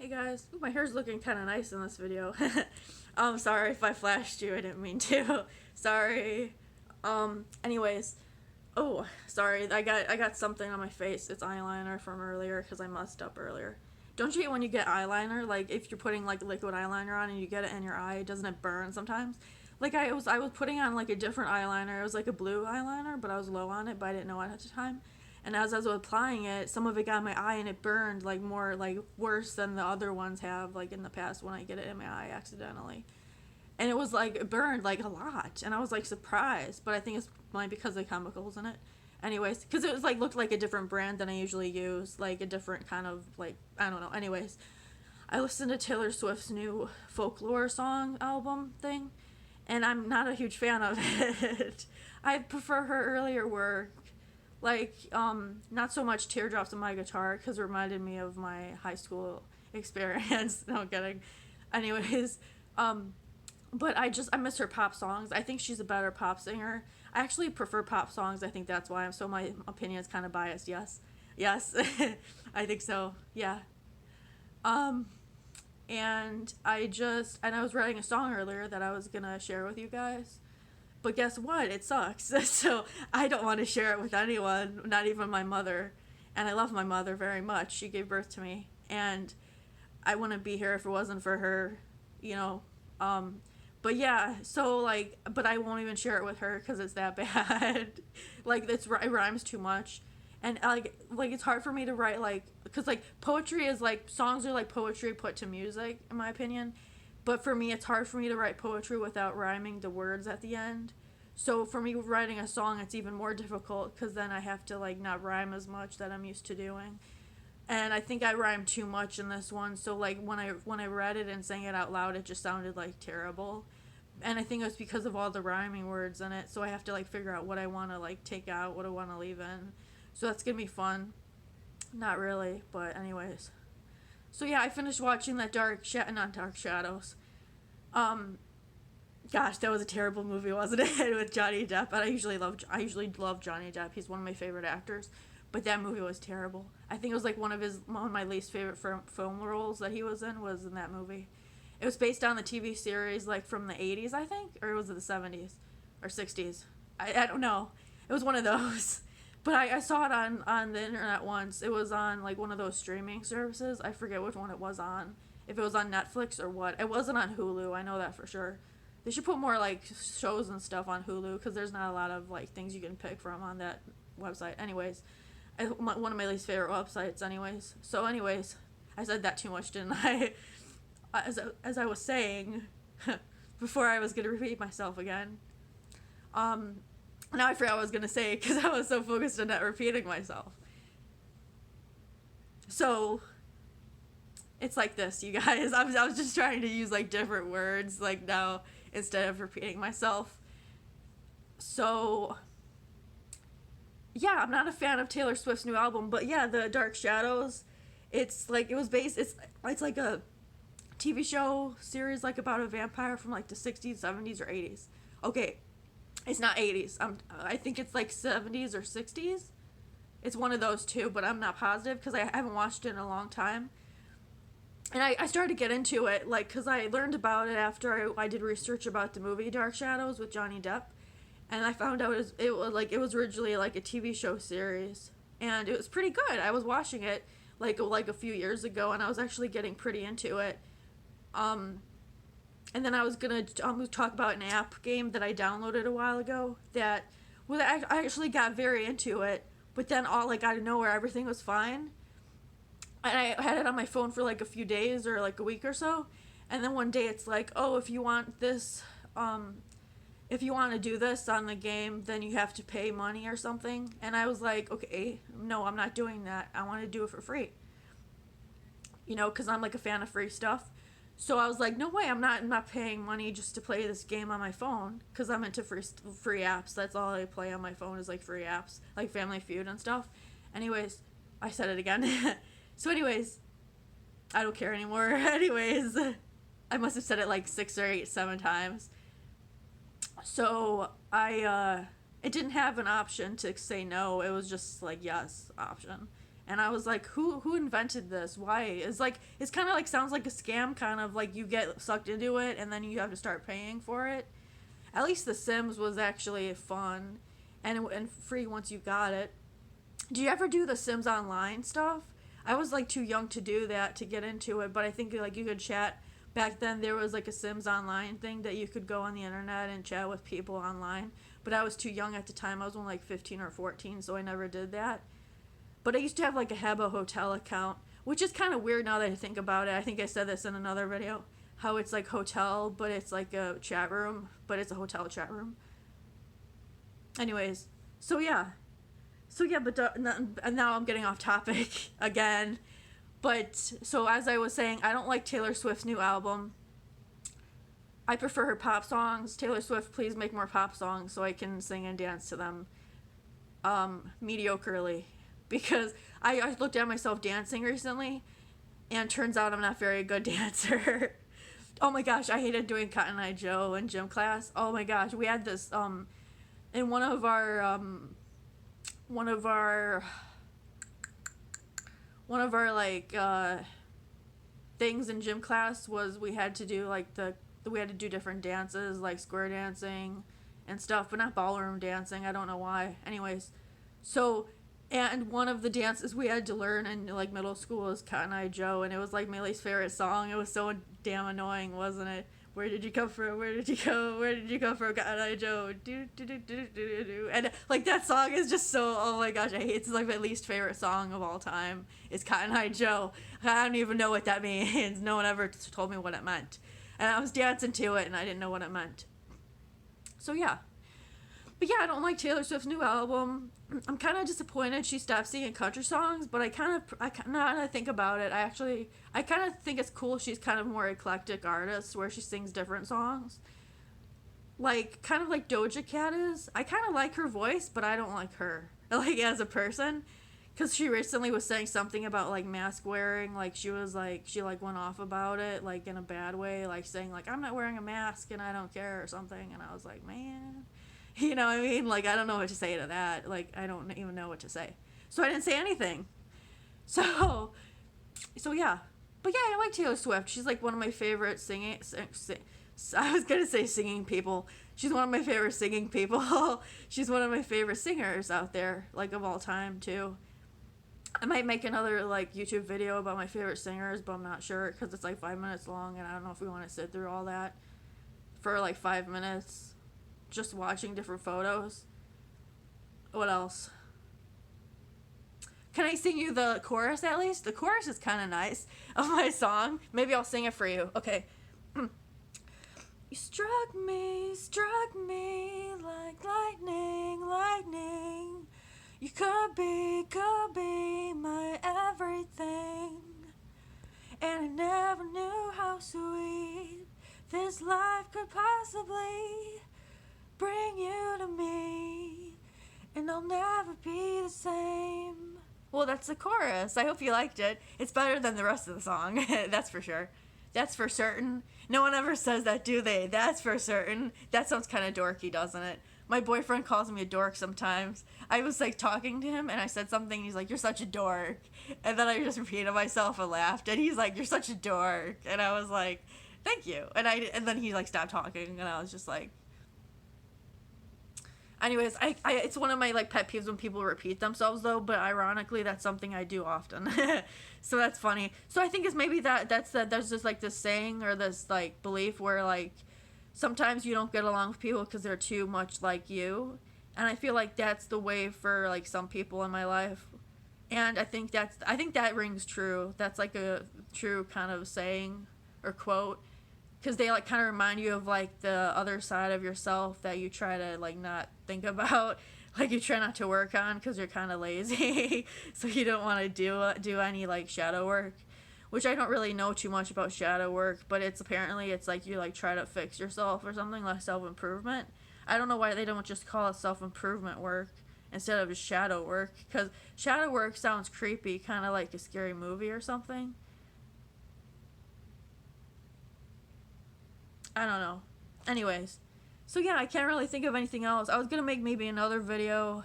Hey guys, ooh, my hair's looking kind of nice in this video. Sorry if I flashed you, I didn't mean to. Sorry. Anyways, oh, sorry, I got something on my face. It's eyeliner from earlier because I messed up earlier. Don't you hate when you get eyeliner, like if you're putting like liquid eyeliner on and you get it in your eye, doesn't it burn sometimes? Like I was putting on like a different eyeliner. It was like a blue eyeliner, but I was low on it, but I didn't know it at the time. And as I was applying it, some of it got in my eye and it burned like more like worse than the other ones have like in the past when I get it in my eye accidentally. And it was like it burned like a lot, and I was like surprised, but I think it's like because of the chemicals in it. Anyways, because it was like looked like a different brand than I usually use, like a different kind of like I don't know. Anyways, I listened to Taylor Swift's new folklore song album thing, and I'm not a huge fan of it. I prefer her earlier work, like not so much Teardrops on My Guitar because it reminded me of my high school experience. No I'm kidding. Anyways, but I miss her pop songs. I think she's a better pop singer. I actually prefer pop songs. I think that's why. So my opinion is kind of biased. Yes, yes, I think so. Yeah. Um, and I was writing a song earlier that I was gonna share with you guys. But guess what? It sucks. So I don't want to share it with anyone, not even my mother. And I love my mother very much. She gave birth to me, and I wouldn't be here if it wasn't for her. You know, um, but yeah, so like, but I won't even share it with her because it's that bad. Like it rhymes too much, and like it's hard for me to write like because like poetry is like songs are like poetry put to music in my opinion, but for me it's hard for me to write poetry without rhyming the words at the end. So for me writing a song it's even more difficult because then I have to like not rhyme as much that I'm used to doing, and I think I rhymed too much in this one. So like when I read it and sang it out loud, it just sounded like terrible. And I think it was because of all the rhyming words in it. So I have to like figure out what I want to like take out, what I want to leave in. So that's gonna be fun. Not really, but anyways. So yeah, I finished watching that not Dark Shadows. Um, Gosh, that was a terrible movie, wasn't it? With Johnny Depp. And I usually love Johnny Depp. He's one of my favorite actors. But that movie was terrible. I think it was like one of my least favorite film roles that he was in that movie. It was based on the TV series like from the 80s, I think, or was it the 70s or 60s? I don't know. It was one of those. But I saw it on the internet once. It was on like one of those streaming services. I forget which one it was on. If it was on Netflix or what. It wasn't on Hulu. I know that for sure. They should put more like shows and stuff on Hulu because there's not a lot of like things you can pick from on that website. Anyways, one of my least favorite websites. Anyways, so anyways, I said that too much, didn't I? As I was saying, before I was gonna repeat myself again. Um, Now I forgot what I was gonna say because I was so focused on not repeating myself. So it's like this, you guys. I was just trying to use like different words like now instead of repeating myself. So yeah, I'm not a fan of Taylor Swift's new album, but yeah, the Dark Shadows. It's like it was based. It's like a TV show series like about a vampire from like the 60s, 70s, or 80s. Okay, it's not 80s. I think it's like 70s or 60s. It's one of those two, but I'm not positive because I haven't watched it in a long time. And I started to get into it like because I learned about it after I did research about the movie Dark Shadows with Johnny Depp, and I found out it was originally like a TV show series, and it was pretty good. I was watching it like a few years ago, and I was actually getting pretty into it. Um, and then I was gonna talk about an app game that I downloaded a while ago that well I actually got very into it, but then all like out of nowhere everything was fine, and I had it on my phone for like a few days or like a week or so, and then one day it's like, oh, if you want this, if you want to do this on the game, then you have to pay money or something. And I was like, okay, no, I'm not doing that. I want to do it for free. Because I'm like a fan of free stuff. So I was like, no way, I'm not paying money just to play this game on my phone because I'm into free apps. That's all I play on my phone is like free apps, like Family Feud and stuff. Anyways, I said it again. So anyways, I don't care anymore. Anyways, I must have said it like 6 or 8, 7 times. So it didn't have an option to say no. It was just like yes option, And I was like, who invented this? Why? It's kind of like sounds like a scam, kind of like you get sucked into it and then you have to start paying for it. At least The Sims was actually fun and free once you got it. Do you ever do The Sims Online stuff? I was like too young to do that, to get into it, but I think like you could chat. Back then there was like a Sims Online thing that you could go on the internet and chat with people online, but I was too young at the time. I was only like 15 or 14, so I never did that. But I used to have like a Habbo Hotel account, which is kind of weird now that I think about it. I think I said this in another video, how it's like hotel, but it's like a chat room, but it's a hotel chat room. Anyways, so yeah. But and now I'm getting off topic again. But, so as I was saying, I don't like Taylor Swift's new album. I prefer her pop songs. Taylor Swift, please make more pop songs so I can sing and dance to them mediocrely. Because I looked at myself dancing recently, and turns out I'm not a very good dancer. Oh my gosh, I hated doing Cotton Eye Joe in gym class. Oh my gosh, we had this, in one of our like things in gym class was we had to do like we had to do different dances like square dancing and stuff, but not ballroom dancing. I don't know why. Anyways, so, and one of the dances we had to learn in like middle school was Cotton Eye Joe, and it was like my least favorite song. It was so damn annoying, wasn't it? Where did you come from? Where did you go? Where did you come from? Cotton Eye Joe. Do do do do do do. And like that song is just so, oh my gosh, I hate. It's like my least favorite song of all time. Is Cotton Eye Joe. I don't even know what that means. No one ever told me what it meant, and I was dancing to it and I didn't know what it meant. So yeah. But yeah, I don't like Taylor Swift's new album. I'm kind of disappointed she stopped singing country songs, but now that I think about it, I kind of think it's cool she's kind of more eclectic artist where she sings different songs. Like, kind of like Doja Cat is. I kind of like her voice, but I don't like her, like, as a person. Because she recently was saying something about, like, mask wearing. Like, she went off about it, like, in a bad way. Like, saying, like, I'm not wearing a mask and I don't care or something. And I was like, man. You know what I mean? Like, I don't know what to say to that. Like, I don't even know what to say. So I didn't say anything. So yeah. But yeah, I like Taylor Swift. She's like one of my favorite I was going to say singing people. She's one of my favorite singing people. She's one of my favorite singers out there, like, of all time, too. I might make another, like, YouTube video about my favorite singers, but I'm not sure because it's like 5 minutes long, and I don't know if we want to sit through all that for like 5 minutes. Just watching different photos. What else? Can I sing you the chorus at least? The chorus is kind of nice of my song. Maybe I'll sing it for you. Okay. You struck me like lightning, lightning. You could be my everything. And I never knew how sweet this life could possibly bring you to me, and I'll never be the same. Well, that's the chorus. I hope you liked it. It's better than the rest of the song. That's for sure. That's for certain. No one ever says that, do they? That's for certain. That sounds kind of dorky, doesn't it? My boyfriend calls me a dork sometimes. I was like talking to him and I said something and he's like, you're such a dork. And then I just repeated myself and laughed and he's like, you're such a dork. And I was like, thank you. And then he like stopped talking and I was just like, anyways, I it's one of my like pet peeves when people repeat themselves though, but ironically that's something I do often. So that's funny. So I think it's maybe there's just like this saying or this like belief where like sometimes you don't get along with people because they're too much like you, and I feel like that's the way for like some people in my life, and I think that rings true. That's like a true kind of saying or quote. Because they, like, kind of remind you of, like, the other side of yourself that you try to, like, not think about. Like, you try not to work on because you're kind of lazy. So you don't want to do any, like, shadow work. Which I don't really know too much about shadow work. But it's like you, like, try to fix yourself or something, like self-improvement. I don't know why they don't just call it self-improvement work instead of just shadow work. Because shadow work sounds creepy, kind of like a scary movie or something. I don't know. Anyways. So yeah, I can't really think of anything else. I was going to make maybe another video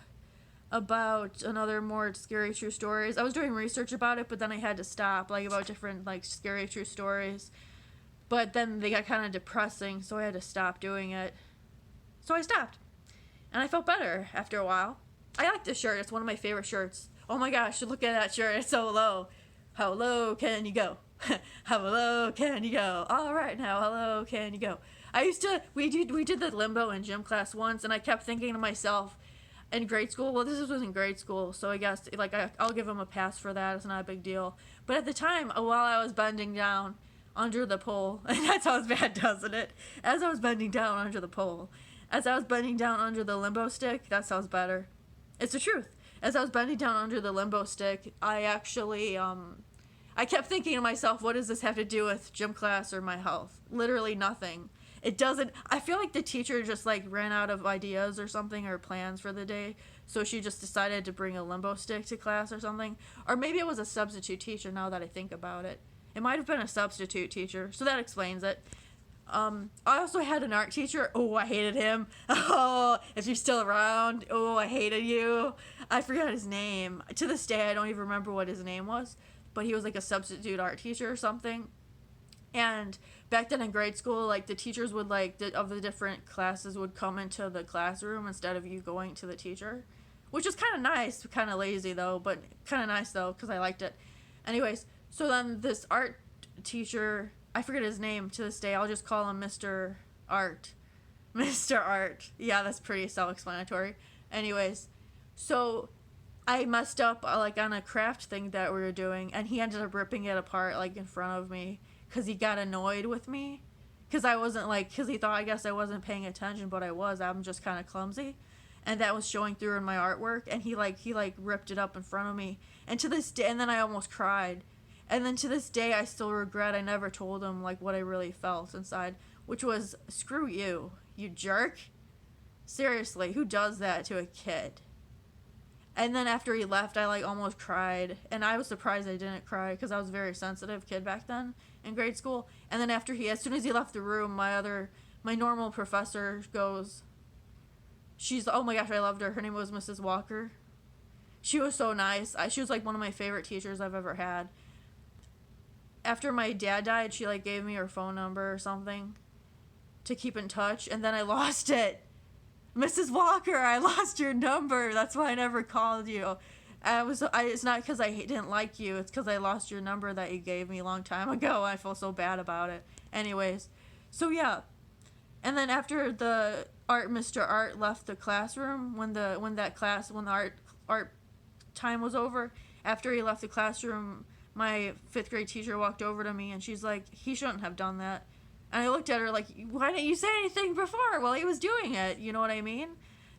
about another more scary true stories. I was doing research about it, but then I had to stop, like about different like scary true stories. But then they got kind of depressing, so I had to stop doing it. So I stopped. And I felt better after a while. I like this shirt. It's one of my favorite shirts. Oh my gosh, look at that shirt. It's so low. How low can you go? How low can you go? All right now, how low can you go? We did the limbo in gym class once, and I kept thinking to myself, in grade school, well, this was in grade school, so I guess, like, I'll give him a pass for that. It's not a big deal. But at the time, while I was bending down under the pole, and that sounds bad, doesn't it? As I was bending down under the pole, as I was bending down under the limbo stick, that sounds better. It's the truth. As I was bending down under the limbo stick, I actually, I kept thinking to myself, what does this have to do with gym class or my health? Literally nothing. It doesn't. I feel like the teacher just like ran out of ideas or something, or plans for the day, so she just decided to bring a limbo stick to class or something. Or maybe it was a substitute teacher, now that I think about it. It might have been a substitute teacher, so that explains it. I also had an art teacher. Oh, I hated him. Oh, if you're still around. Oh, I hated you. I forgot his name. To this day, I don't even remember what his name was, but he was like a substitute art teacher or something. And back then in grade school, like, the teachers would, like, of the different classes would come into the classroom instead of you going to the teacher, which is kind of nice, kind of lazy, though, but kind of nice, though, because I liked it. Anyways, so then this art teacher, I forget his name to this day, I'll just call him Mr. Art. Mr. Art. Yeah, that's pretty self-explanatory. Anyways, so I messed up, like, on a craft thing that we were doing, and he ended up ripping it apart, like, in front of me, because he got annoyed with me, because I wasn't, like, because he thought, I guess I wasn't paying attention, but I was. I'm just kind of clumsy, and that was showing through in my artwork, and he ripped it up in front of me, and to this day, and then I almost cried, and then to this day, I still regret I never told him, like, what I really felt inside, which was, screw you, you jerk. Seriously, who does that to a kid? And then after he left, I, like, almost cried, and I was surprised I didn't cry, because I was a very sensitive kid back then in grade school. And then as soon as he left the room, my normal professor goes, oh my gosh, I loved her. Her name was Mrs. Walker. She was so nice. She was, like, one of my favorite teachers I've ever had. After my dad died, she, like, gave me her phone number or something to keep in touch, and then I lost it. Mrs. Walker, I lost your number. That's why I never called you. It's not because I didn't like you. It's because I lost your number that you gave me a long time ago. I feel so bad about it. Anyways, so yeah. And then after Mr. Art left the classroom, when the art time was over, after he left the classroom, my 5th grade teacher walked over to me, and she's like, he shouldn't have done that. And I looked at her like, why didn't you say anything before while he was doing it? You know what I mean?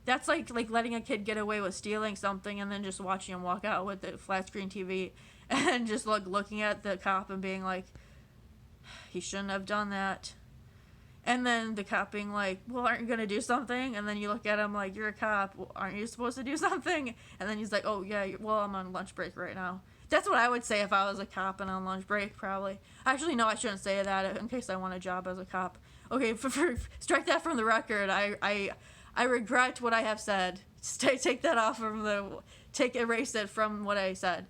That's like letting a kid get away with stealing something and then just watching him walk out with the flat screen TV and just looking at the cop and being like, he shouldn't have done that. And then the cop being like, well, aren't you going to do something? And then you look at him like, you're a cop. Well, aren't you supposed to do something? And then he's like, oh, yeah, well, I'm on lunch break right now. That's what I would say if I was a cop and on lunch break, probably. Actually, no, I shouldn't say that in case I want a job as a cop. Okay, strike that from the record. I regret what I have said. Take that off from erase it from what I said.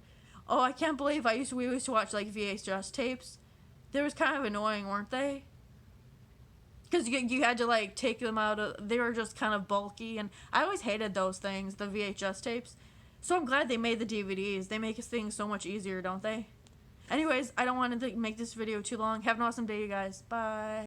Oh, I can't believe we used to watch, like, VHS tapes. They was kind of annoying, weren't they? Because you had to, like, take them out. They were just kind of bulky, and I always hated those things, the VHS tapes. So I'm glad they made the DVDs. They make things so much easier, don't they? Anyways, I don't want to make this video too long. Have an awesome day, you guys. Bye.